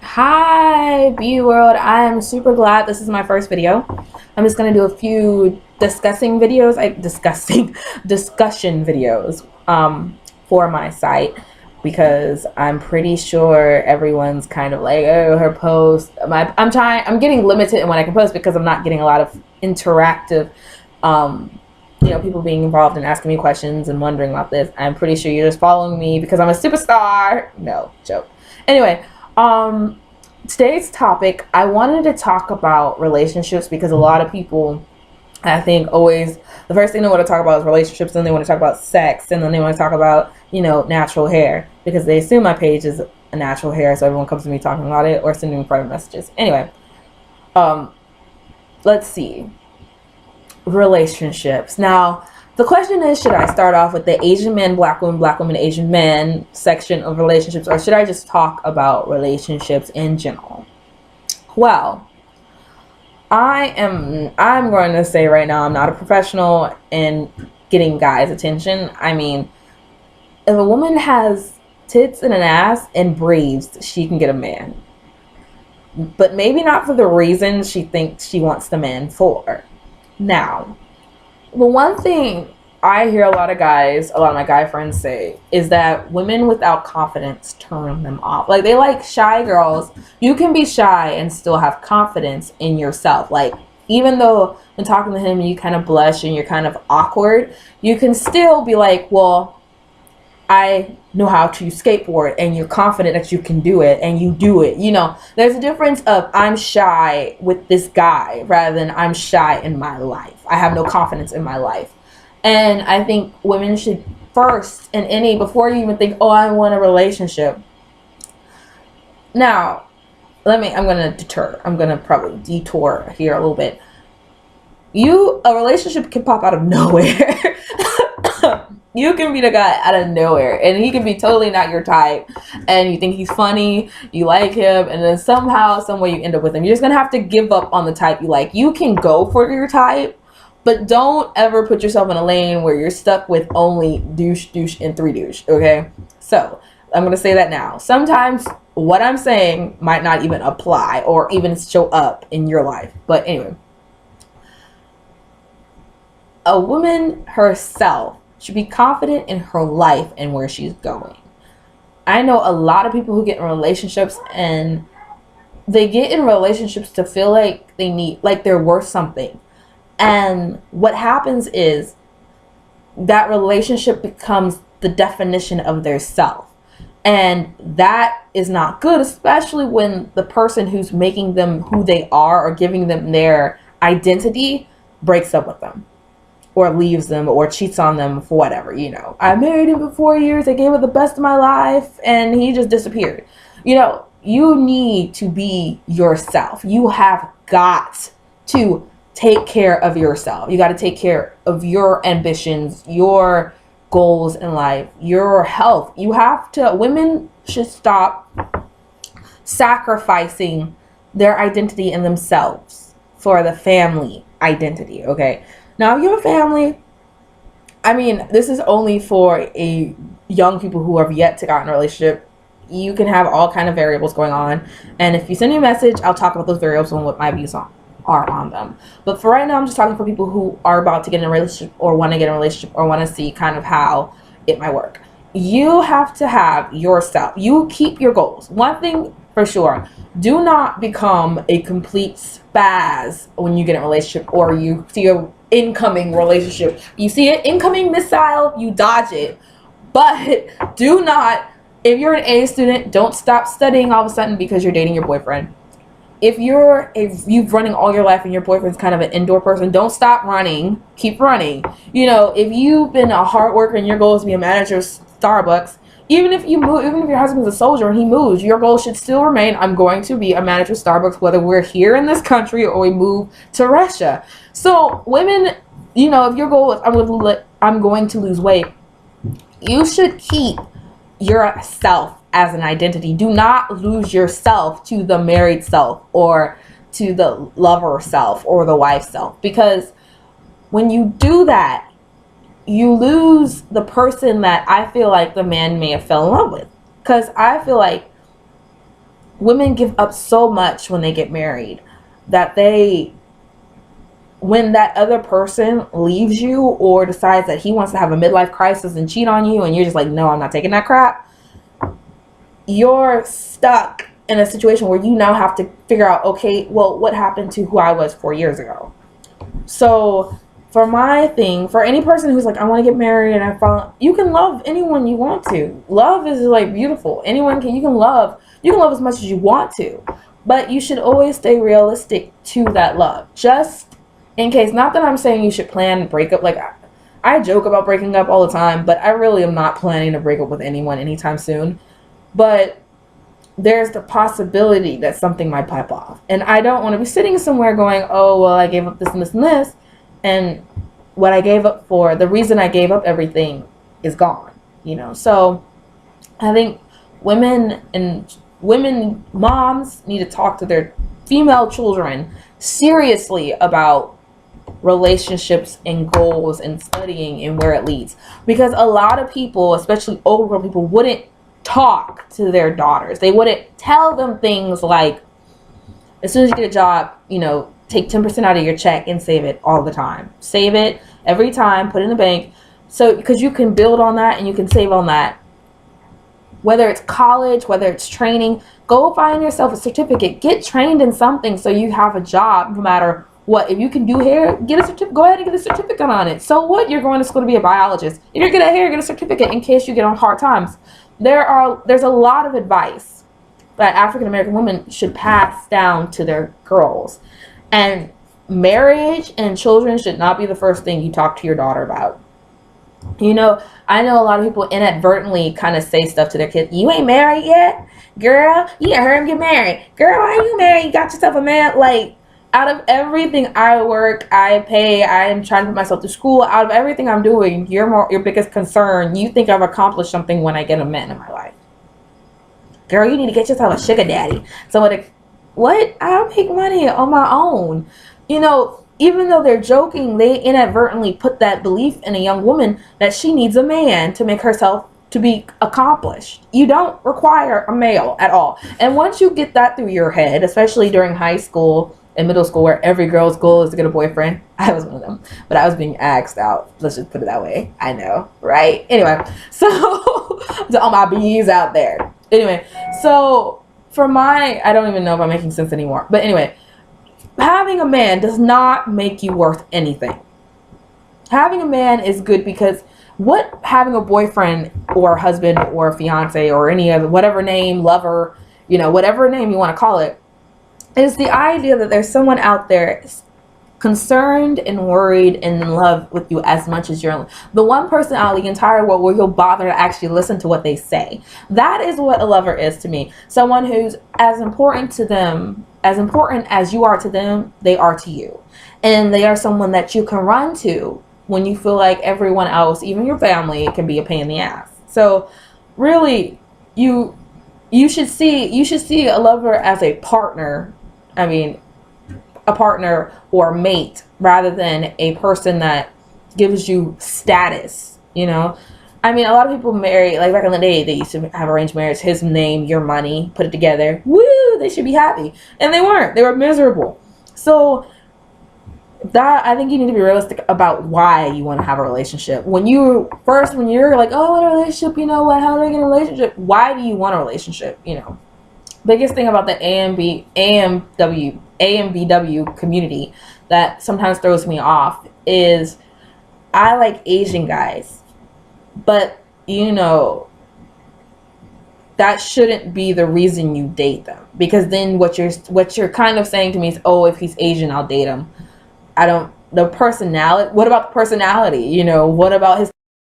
Hi, B World. I am super glad this is my first video. I'm just gonna do a few discussing videos, discussion videos for my site because I'm pretty sure everyone's kind of like, oh, her post. I'm getting limited in what I can post because I'm not getting a lot of interactive people being involved and asking me questions and wondering about this. I'm pretty sure you're just following me because I'm a superstar. No, joke. Anyway, today's topic, I wanted to talk about relationships because a lot of people, I think, always the first thing they want to talk about is relationships, and then they want to talk about sex, and then they want to talk about, natural hair because they assume my page is a natural hair, so everyone comes to me talking about it or sending me private messages. Anyway, let's see. Relationships. Now, the question is, should I start off with the Asian men, black women, Asian men section of relationships, or should I just talk about relationships in general? Well, I'm going to say right now I'm not a professional in getting guys' attention. I mean, if a woman has tits and an ass and braids, she can get a man. But maybe not for the reason she thinks she wants the man for. Now, the one thing I hear a lot of my guy friends say is that women without confidence turn them off. Like, they like shy girls. You can be shy and still have confidence in yourself. Like, even though when talking to him you kind of blush and you're kind of awkward, you can still be like, well, I know how to skateboard, and you're confident that you can do it and you do it. There's a difference of I'm shy with this guy rather than I'm shy in my life. I have no confidence in my life. And I think women should first, before you even think, oh, I want a relationship. Now, I'm going to probably detour here a little bit. A relationship can pop out of nowhere. You can meet a guy out of nowhere and he can be totally not your type, and you think he's funny, you like him, and then somehow, some way you end up with him. You're just going to have to give up on the type you like. You can go for your type, but don't ever put yourself in a lane where you're stuck with only douche, and three douche, okay? So, I'm going to say that now. Sometimes what I'm saying might not even apply or even show up in your life. But anyway, a woman herself should be confident in her life and where she's going. I know a lot of people who get in relationships, and they get in relationships to feel like they're worth something. And what happens is that relationship becomes the definition of their self. And that is not good, especially when the person who's making them who they are or giving them their identity breaks up with them, or leaves them, or cheats on them for whatever. I married him for 4 years, I gave it the best of my life, and he just disappeared. You need to be yourself. You have got to take care of yourself. You got to take care of your ambitions, your goals in life, your health. Women should stop sacrificing their identity in themselves for the family identity, okay? Now, if you have a family, this is only for young people who have yet to get in a relationship. You can have all kind of variables going on. And if you send me a message, I'll talk about those variables and what my views are on them. But for right now, I'm just talking for people who are about to get in a relationship or want to get in a relationship or want to see kind of how it might work. You have to have yourself. You keep your goals. One thing for sure, do not become a complete spaz when you get in a relationship or you see a incoming relationship. You see an incoming missile, you dodge it. But do not, if you're an A student, don't stop studying all of a sudden because you're dating your boyfriend. If you've running all your life and your boyfriend's kind of an indoor person, don't stop running. Keep running. If you've been a hard worker and your goal is to be a manager of Starbucks, even if your husband's a soldier and he moves, your goal should still remain, I'm going to be a manager of Starbucks, whether we're here in this country or we move to Russia. So women, if your goal is I'm going to lose weight, you should keep yourself as an identity. Do not lose yourself to the married self or to the lover self or the wife self, because when you do that, you lose the person that I feel like the man may have fell in love with. Because I feel like women give up so much when they get married that when that other person leaves you or decides that he wants to have a midlife crisis and cheat on you, and you're just like, no, I'm not taking that crap, you're stuck in a situation where you now have to figure out, okay, well, what happened to who I was 4 years ago? So for my thing, for any person who's like, I want to get married and I found, you can love anyone you want to. Love is like beautiful. You can love as much as you want to, but you should always stay realistic to that love. Just in case, not that I'm saying you should plan a breakup. Like, I joke about breaking up all the time, but I really am not planning to break up with anyone anytime soon. But there's the possibility that something might pop off. And I don't want to be sitting somewhere going, oh, well, I gave up this and this and this. And what I gave up for, the reason I gave up everything is gone, So I think women, moms need to talk to their female children seriously about relationships and goals and studying and where it leads. Because a lot of people, especially older people, wouldn't talk to their daughters. They wouldn't tell them things like, as soon as you get a job, take 10% out of your check and save it all the time. Save it every time, put it in the bank. So, because you can build on that and you can save on that. Whether it's college, whether it's training, go find yourself a certificate. Get trained in something so you have a job no matter what. If you can do hair, get a certificate. Go ahead and get a certificate on it. So what? You're going to school to be a biologist. If you're good at hair, get a certificate in case you get on hard times. There's a lot of advice that African American women should pass down to their girls. And marriage and children should not be the first thing you talk to your daughter about. I know a lot of people inadvertently kind of say stuff to their kids. You ain't married yet? Girl, you gotta hurry and get married. Girl, why are you married? You got yourself a man. Like, out of everything I work, I pay, I am trying to put myself through school, out of everything I'm doing, your biggest concern, you think I've accomplished something when I get a man in my life. Girl, you need to get yourself a sugar daddy. So what? I'll make money on my own. Even though they're joking, they inadvertently put that belief in a young woman that she needs a man to make herself to be accomplished. You don't require a male at all. And once you get that through your head, especially during high school and middle school, where every girl's goal is to get a boyfriend. I was one of them, but I was being asked out. Let's just put it that way. I know, right? Anyway, so to all my bees out there. Anyway, so I don't even know if I'm making sense anymore. But anyway, having a man does not make you worth anything. Having a man is good because having a boyfriend or husband or fiance or any other, whatever name, lover, whatever name you want to call it, is the idea that there's someone out there concerned and worried and in love with you as much as you're the one person out of the entire world where you'll bother to actually listen to what they say. That is what a lover is to me. Someone who's as important to them, as important as you are to them, they are to you. And they are someone that you can run to when you feel like everyone else, even your family, can be a pain in the ass. So really, you should see a lover as a partner. I mean, a partner or a mate rather than a person that gives you status, I mean, a lot of people marry, like back in the day, they used to have arranged marriage, his name, your money, put it together. Woo, they should be happy. And they weren't. They were miserable. So that, I think you need to be realistic about why you want to have a relationship. When you're like, oh, I want a relationship, how do I get a relationship? Why do you want a relationship, Biggest thing about the AMBW community that sometimes throws me off is I like Asian guys, but that shouldn't be the reason you date them, because then what you're kind of saying to me is, oh, if he's Asian, I'll date him. What about the personality? What about his